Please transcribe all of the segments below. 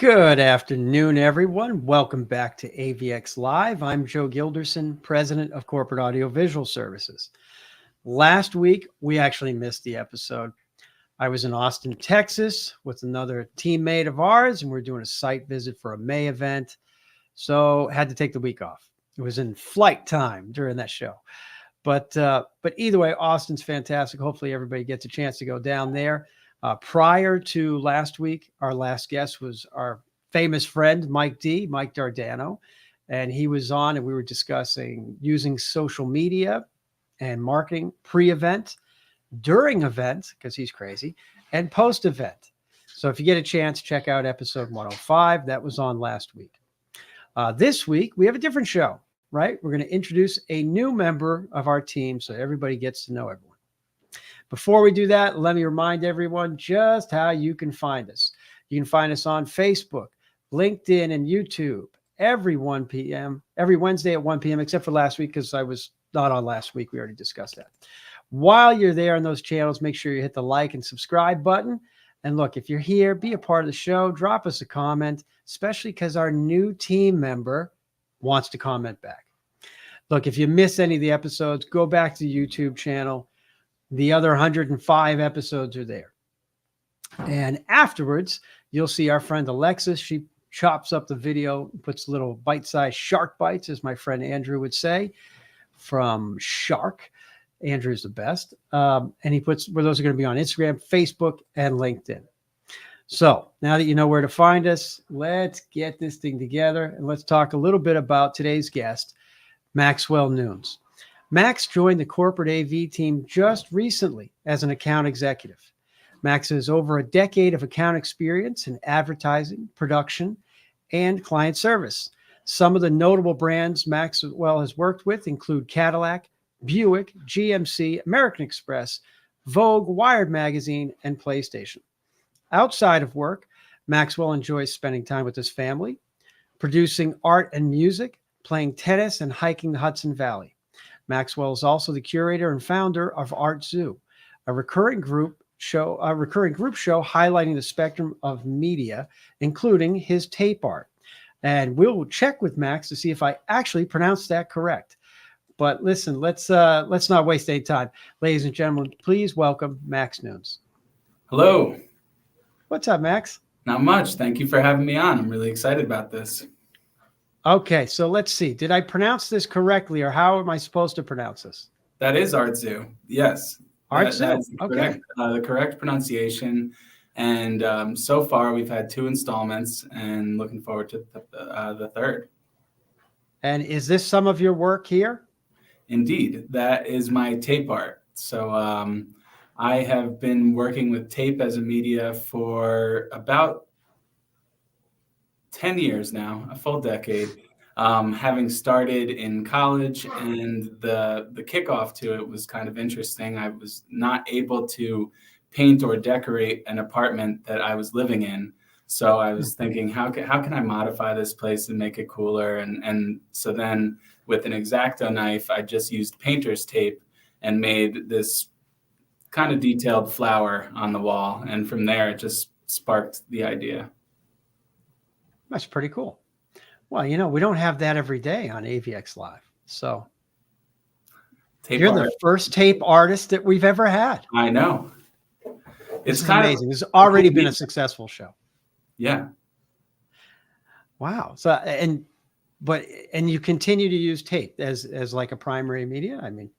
Good afternoon, everyone. Welcome back to AVX Live. I'm Joe Gilderson, President of Corporate Audiovisual Services. Last week, we actually missed the episode. I was in Austin, Texas with another teammate of ours, and we're doing a site visit for a May event. So had to take the week off. It was in flight time during that show. But either way, Austin's fantastic. Hopefully everybody gets a chance to go down there. Prior to last week, our last guest was our famous friend, Mike Dardano, and he was on and we were discussing using social media and marketing pre-event, during event, because he's crazy, and post-event. So if you get a chance, check out episode 105. That was on last week. This week, we have a different show, right? We're going to introduce a new member of our team so everybody gets to know everyone. Before we do that, let me remind everyone just how you can find us. You can find us on Facebook, LinkedIn, and YouTube every 1 p.m., every Wednesday at 1 p.m., except for last week because I was not on last week. We already discussed that. While you're there on those channels, make sure you hit the like and subscribe button. And look, if you're here, be a part of the show. Drop us a comment, especially because our new team member wants to comment back. Look, if you miss any of the episodes, go back to the YouTube channel. The other 105 episodes are there. And afterwards, you'll see our friend Alexis. She chops up the video, puts little bite-sized shark bites, as my friend Andrew would say, from Shark. Andrew's the best. And he puts where those are going to be on Instagram, Facebook, and LinkedIn. So now that you know where to find us, let's get this thing together and let's talk a little bit about today's guest, Maxwell Nunes. Max joined the corporate AV team just recently as an account executive. Max has over a decade of account experience in advertising, production, and client service. Some of the notable brands Maxwell has worked with include Cadillac, Buick, GMC, American Express, Vogue, Wired Magazine, and PlayStation. Outside of work, Maxwell enjoys spending time with his family, producing art and music, playing tennis, and hiking the Hudson Valley. Maxwell is also the curator and founder of Art Zoo, a recurring group show highlighting the spectrum of media, including his tape art. And we'll check with Max to see if I actually pronounced that correct. But listen, let's not waste any time. Ladies and gentlemen, please welcome Max Nunes. Hello. What's up, Max? Not much. Thank you for having me on. I'm really excited about this. Okay, so let's see. Did I pronounce this correctly, or how am I supposed to pronounce this? That is Art Zoo. Yes. Art Zoo. That's the correct pronunciation. And so far, we've had 2 installments and looking forward to the third. And is this some of your work here? Indeed. That is my tape art. So I have been working with tape as a media for about 10 years now, a full decade, having started in college, and the kickoff to it was kind of interesting. I was not able to paint or decorate an apartment that I was living in. So I was thinking, how can I modify this place and make it cooler? And so then with an X-Acto knife, I just used painter's tape and made this kind of detailed flower on the wall. And from there, it just sparked the idea. That's pretty cool. Well, you know, we don't have that every day on AVX Live. So you're the first tape artist that we've ever had. I know. It's kind of amazing. This has already been a successful show. Yeah. Wow. So, and you continue to use tape as like a primary media? I mean.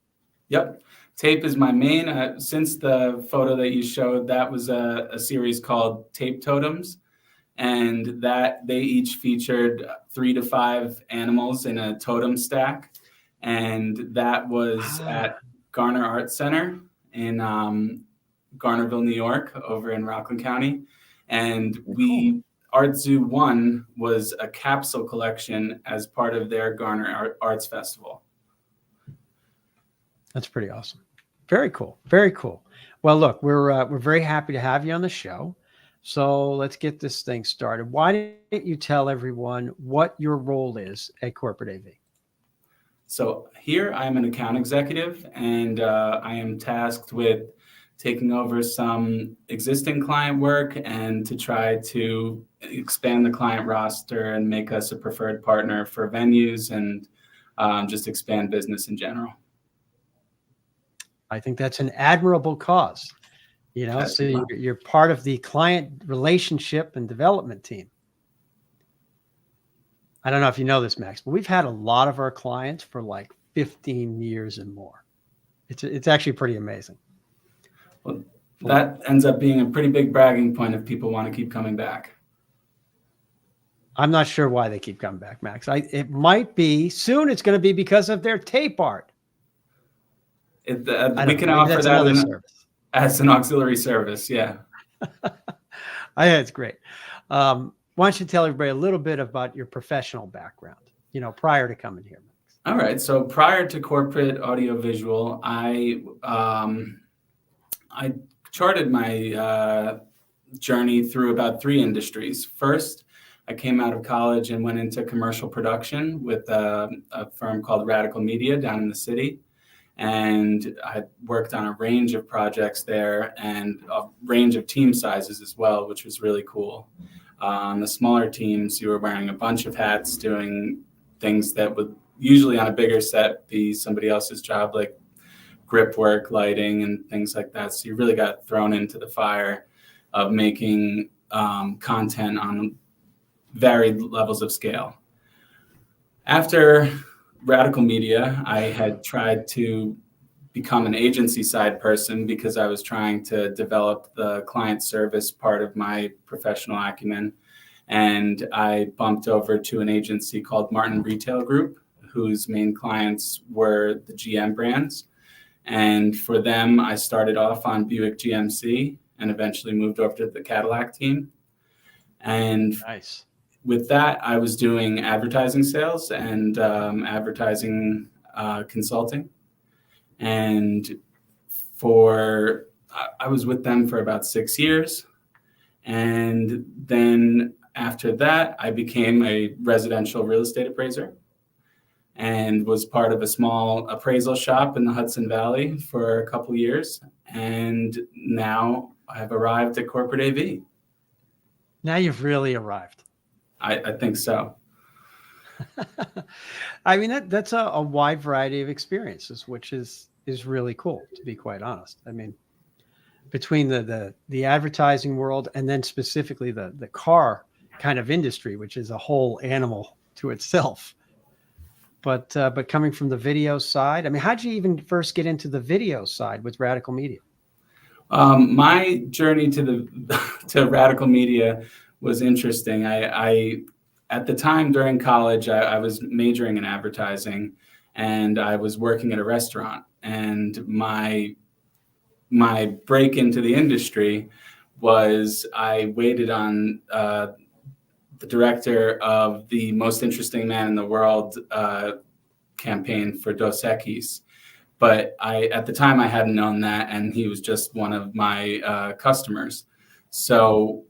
Yep. Tape is my main. Since the photo that you showed, that was a series called Tape Totems. And that they each featured 3 to 5 animals in a totem stack. And that was at Garner Art Center in Garnerville, New York, over in Rockland County. And Art Zoo 1 was a capsule collection as part of their Garner Arts Festival. That's pretty awesome. Very cool. Very cool. Well, look, we're very happy to have you on the show. So let's get this thing started. Why don't you tell everyone what your role is at Corporate AV? So here I'm an account executive, and I am tasked with taking over some existing client work and to try to expand the client roster and make us a preferred partner for venues and just expand business in general. I think that's an admirable cause. So you're part of the client relationship and development team. I don't know if you know this, Max, but we've had a lot of our clients for like 15 years and more. It's actually pretty amazing. Well, that ends up being a pretty big bragging point if people want to keep coming back. I'm not sure why they keep coming back, Max. It might be soon. It's going to be because of their tape art. We can offer that as an auxiliary service. Yeah. I think it's great. Why don't you tell everybody a little bit about your professional background, prior to coming here? All right. So prior to corporate audiovisual, I charted my journey through about 3 industries. First, I came out of college and went into commercial production with a firm called Radical Media down in the city. And I worked on a range of projects there and a range of team sizes as well, which was really cool. On the smaller teams, you were wearing a bunch of hats, doing things that would usually on a bigger set be somebody else's job, like grip work, lighting, and things like that. So you really got thrown into the fire of making content on varied levels of scale. After Radical Media, I had tried to become an agency side person because I was trying to develop the client service part of my professional acumen. And I bumped over to an agency called Martin Retail Group, whose main clients were the GM brands. And for them, I started off on Buick GMC and eventually moved over to the Cadillac team. And nice. With that, I was doing advertising sales and advertising consulting. And I was with them for about 6 years. And then after that, I became a residential real estate appraiser and was part of a small appraisal shop in the Hudson Valley for a couple of years. And now I've arrived at corporate AV. Now you've really arrived. I think so. I mean, that's a wide variety of experiences, which is really cool, to be quite honest. I mean, between the advertising world and then specifically the car kind of industry, which is a whole animal to itself. But coming from the video side, I mean, how'd you even first get into the video side with Radical Media? My journey to Radical Media was interesting. I at the time during college, I was majoring in advertising, and I was working at a restaurant. And my break into the industry was I waited on the director of the Most Interesting Man in the World campaign for Dos Equis. But at the time I hadn't known that, and he was just one of my customers. So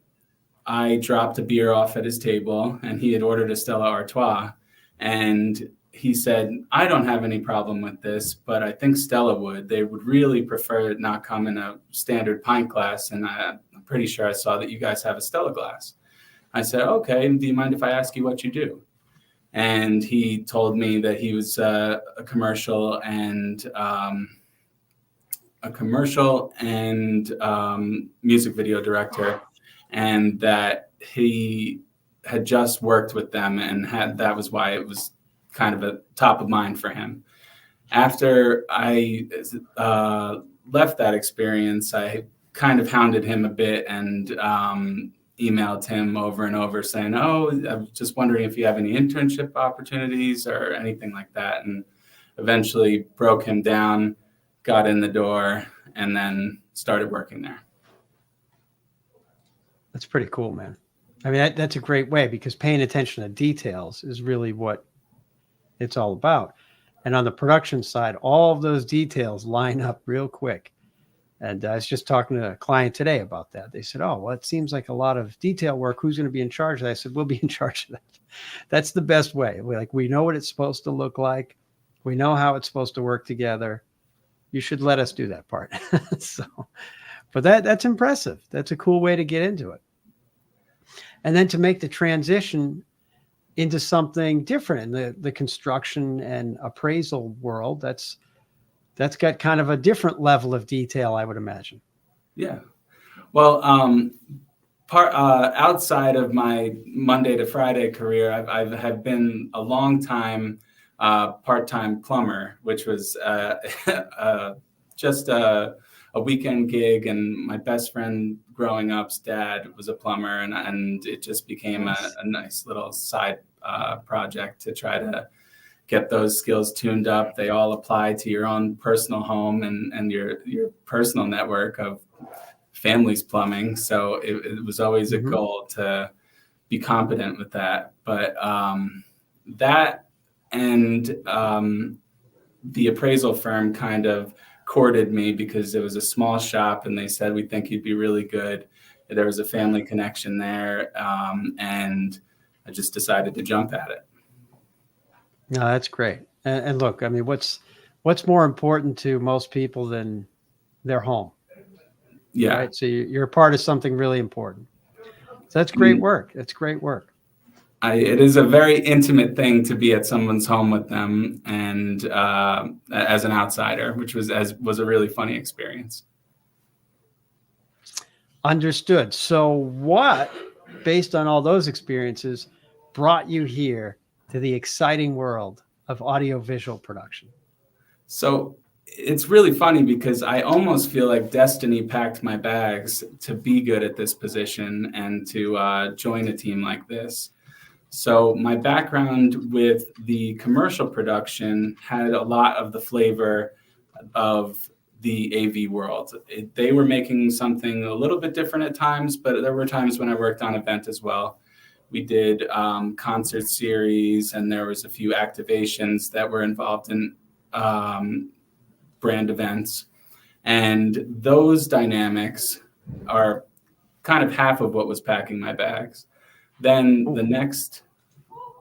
I dropped a beer off at his table, and he had ordered a Stella Artois. And he said, I don't have any problem with this, but I think Stella would. They would really prefer it not come in a standard pint glass. And I'm pretty sure I saw that you guys have a Stella glass. I said, okay, do you mind if I ask you what you do? And he told me that he was a commercial and music video director, and that he had just worked with them and that was why it was kind of a top of mind for him. After I left that experience, I kind of hounded him a bit and emailed him over and over saying, oh, I'm just wondering if you have any internship opportunities or anything like that. And eventually broke him down, got in the door, and then started working there. That's pretty cool, man. I mean, that's a great way, because paying attention to details is really what it's all about. And on the production side, all of those details line up real quick. And I was just talking to a client today about that. They said, oh, well, it seems like a lot of detail work. Who's going to be in charge of that? I said, we'll be in charge of that. That's the best way. We know what it's supposed to look like. We know how it's supposed to work together. You should let us do that part. But that's impressive. That's a cool way to get into it. and then to make the transition into something different in the construction and appraisal world, that's got kind of a different level of detail, I would imagine. Yeah. Well, outside of my Monday to Friday career, I've been a long time part-time plumber, which was just a weekend gig. And my best friend growing up's dad was a plumber, and it just became a nice little side project to try to get those skills tuned up. They all apply to your own personal home and your personal network of family's plumbing. So it was always a goal to be competent with that. But that and the appraisal firm kind of courted me because it was a small shop and they said, we think you'd be really good. There was a family connection there. And I just decided to jump at it. No, that's great. And look, I mean, what's more important to most people than their home? Yeah. Right? So you're a part of something really important. So that's great work. That's great work. It is a very intimate thing to be at someone's home with them, and as an outsider, which was a really funny experience. Understood. So what, based on all those experiences, brought you here to the exciting world of audiovisual production? So it's really funny because I almost feel like destiny packed my bags to be good at this position and to join a team like this. So my background with the commercial production had a lot of the flavor of the AV world. They were making something a little bit different at times, but there were times when I worked on event as well. We did concert series, and there was a few activations that were involved in brand events. And those dynamics are kind of half of what was packing my bags. Then the next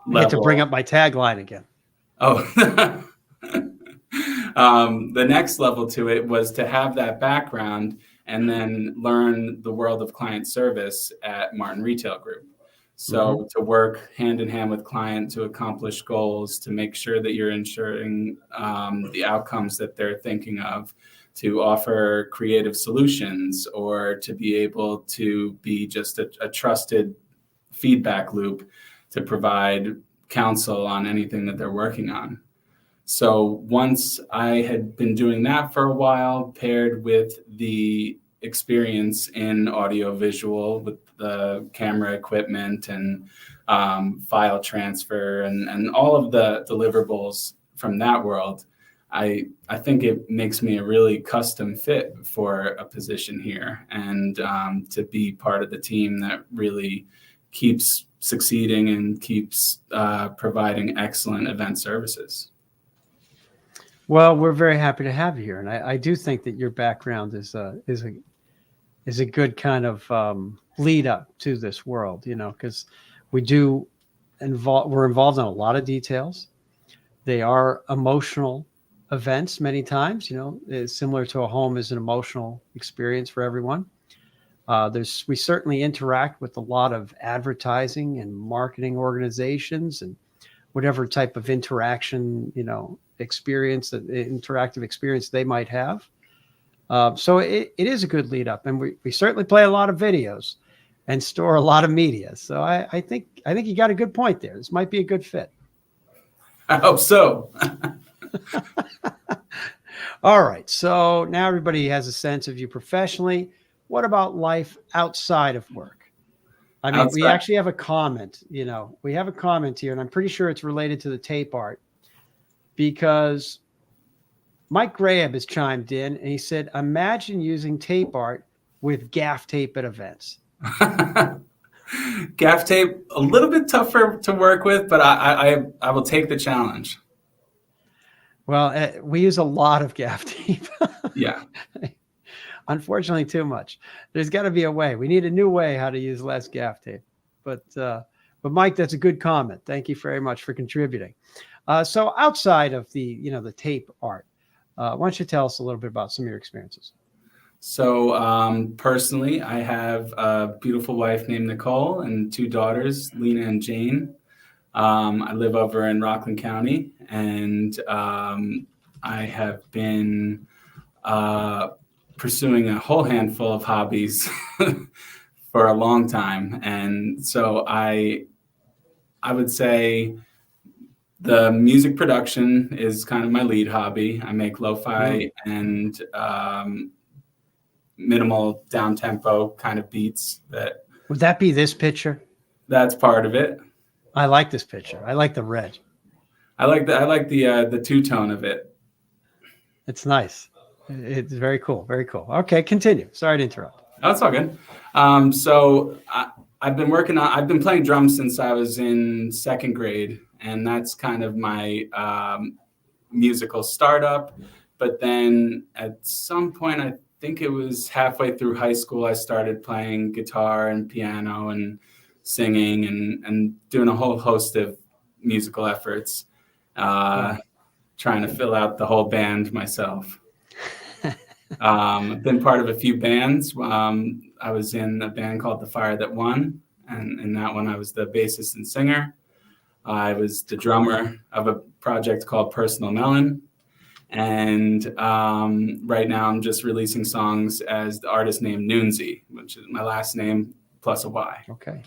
level. I get to bring up my tagline again. Oh, the next level to it was to have that background and then learn the world of client service at Martin Retail Group. So to work hand in hand with client to accomplish goals, to make sure that you're ensuring the outcomes that they're thinking of, to offer creative solutions, or to be able to be just a trusted feedback loop to provide counsel on anything that they're working on. So once I had been doing that for a while, paired with the experience in audio visual with the camera equipment and file transfer and all of the deliverables from that world, I think it makes me a really custom fit for a position here, and to be part of the team that really keeps succeeding and keeps providing excellent event services. Well, we're very happy to have you here, and I do think that your background is a good kind of lead up to this world, because we're involved in a lot of details. They are emotional events many times. It's similar to a home is an emotional experience for everyone. We certainly interact with a lot of advertising and marketing organizations and whatever type of interaction, interactive experience they might have. So it is a good lead up, and we certainly play a lot of videos and store a lot of media. So I think you got a good point there. This might be a good fit. I hope so. All right. So now everybody has a sense of you professionally. What about life outside of work? I mean, we actually have a comment, we have a comment here, and I'm pretty sure it's related to the tape art, because Mike Graham has chimed in and he said, imagine using tape art with gaff tape at events. Gaff tape, a little bit tougher to work with, but I will take the challenge. Well, we use a lot of gaff tape. Yeah. Unfortunately, too much. There's got to be a way. We need a new way how to use less gaff tape. But Mike, that's a good comment. Thank you very much for contributing. So outside of the tape art, why don't you tell us a little bit about some of your experiences? So personally, I have a beautiful wife named Nicole and 2 daughters, Lena and Jane. I live over in Rockland County, and I have been pursuing a whole handful of hobbies for a long time. And so I would say the music production is kind of my lead hobby. I make lo-fi and minimal down-tempo kind of beats. Would that be this picture? That's part of it. I like this picture. I like the red. I like the two-tone of it. It's nice. It's very cool. Very cool. Okay, continue. Sorry to interrupt. Oh, it's all good. So I've been playing drums since I was in 2nd grade, and that's kind of my musical startup. But then at some point, I think it was halfway through high school, I started playing guitar and piano and singing and doing a whole host of musical efforts, trying to fill out the whole band myself. I've been part of a few bands. I was in a band called The Fire That Won, and in that one I was the bassist and singer. I was the drummer of a project called Personal Melon, and right now I'm just releasing songs as the artist named Nunesy, which is my last name plus a Y. Okay.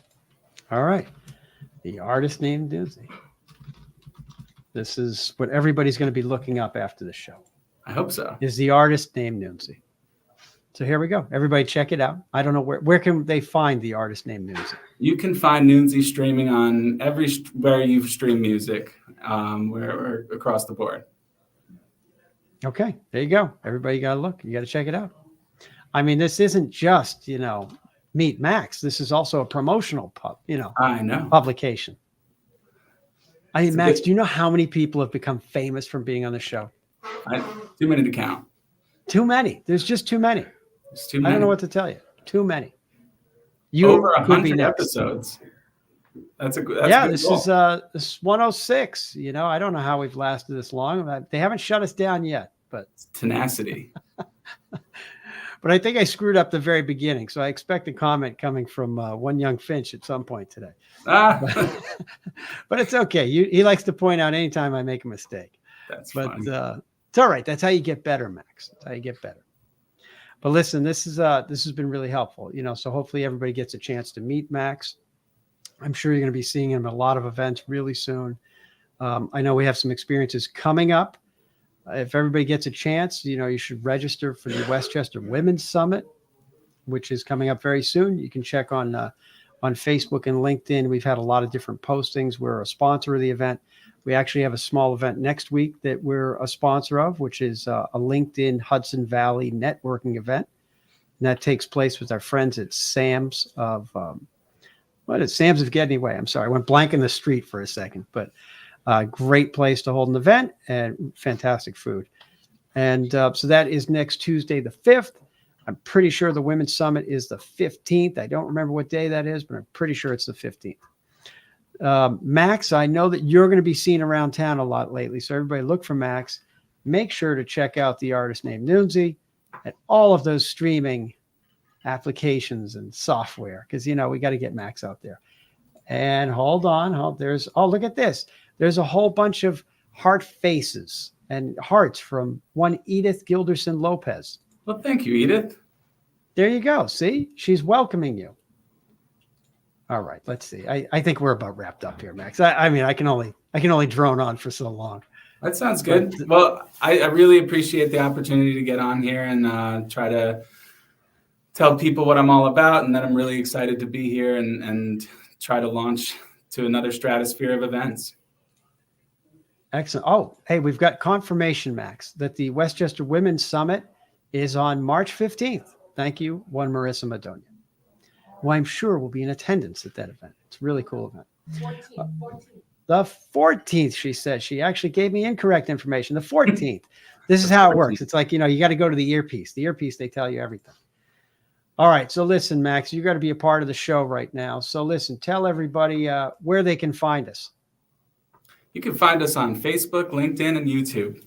All right. The artist named Nunesy. This is what everybody's going to be looking up after the show. I hope so. Is the artist named Nunesy. So here we go. Everybody check it out. I don't know where can they find the artist named Nunesy? You can find Nunesy streaming on where you stream music, where across the board. Okay, there you go. Everybody got to look. You got to check it out. I mean, this isn't just, Meet Max. This is also a promotional I know. publication. I mean, Max, do you know how many people have become famous from being on the show? Too many to count. Too many. There's just too many. It's too many. I don't know what to tell you. Too many. Over 100 episodes. That's a good goal. This is 106. I don't know how we've lasted this long. They haven't shut us down yet, but it's tenacity. But I think I screwed up the very beginning, so I expect a comment coming from one young Finch at some point today. But it's okay. He likes to point out anytime I make a mistake. That's funny. It's all right. That's how you get better, Max. That's how you get better. But listen, this has been really helpful. So hopefully everybody gets a chance to meet Max. I'm sure you're going to be seeing him at a lot of events really soon. I know we have some experiences coming up. If everybody gets a chance, you should register for the Westchester Women's Summit, which is coming up very soon. You can check on Facebook and LinkedIn. We've had a lot of different postings. We're a sponsor of the event. We actually have a small event next week that we're a sponsor of, which is a LinkedIn Hudson Valley networking event. And that takes place with our friends at Sam's of Sam's of Getney Way. I'm sorry, I went blank in the street for a second, but great place to hold an event and fantastic food. And so that is next Tuesday, the 5th. I'm pretty sure the Women's Summit is the 15th. I don't remember what day that is, but I'm pretty sure it's the 15th. Max, I know that you're going to be seen around town a lot lately, so everybody look for Max. Make sure to check out the artist named Nunesy and all of those streaming applications and software, because we got to get Max out there. And hold on, look at this. There's a whole bunch of heart faces and hearts from one Edith Gilderson Lopez. Well, thank you, Edith. There you go. See, she's welcoming you. All right, let's see. I think we're about wrapped up here, Max. I mean, I can only drone on for so long. That sounds good. Well, I really appreciate the opportunity to get on here and try to tell people what I'm all about, and that I'm really excited to be here and try to launch to another stratosphere of events. Excellent. Oh, hey, we've got confirmation, Max, that the Westchester Women's Summit is on March 15th. Thank you, one Marissa Madonia, who I'm sure will be in attendance at that event. It's a really cool event. 14th. The 14th, she said. She actually gave me incorrect information. The 14th. This is how it works. It's like, you got to go to the earpiece. The earpiece, they tell you everything. All right. So listen, Max, you got to be a part of the show right now. So listen, tell everybody where they can find us. You can find us on Facebook, LinkedIn, and YouTube.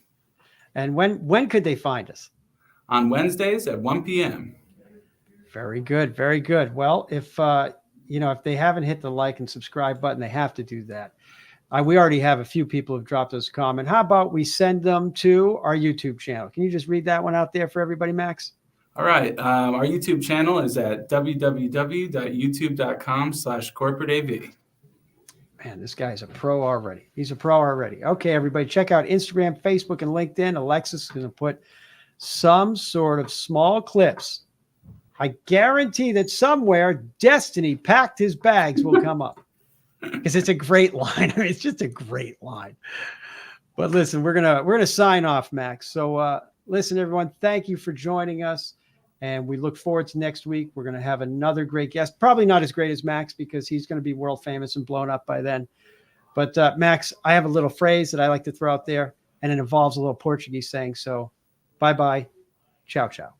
And when could they find us? on Wednesdays at 1 p.m. Very good. Very good. Well, if they haven't hit the like and subscribe button, they have to do that. We already have a few people who've dropped us a comment. How about we send them to our YouTube channel? Can you just read that one out there for everybody, Max? All right. Our YouTube channel is at www.youtube.com/corporateav. Man, this guy's a pro already. He's a pro already. Okay, everybody, check out Instagram, Facebook, and LinkedIn. Alexis is going to put some sort of small clips. I guarantee that somewhere Destiny packed his bags will come up because it's a great line. I mean, it's just a great line. But listen, we're gonna sign off, Max. So listen, everyone, thank you for joining us, and we look forward to next week. We're gonna have another great guest. Probably not as great as Max because he's gonna be world famous and blown up by then. But Max, I have a little phrase that I like to throw out there, and it involves a little Portuguese saying. So, bye bye, ciao ciao.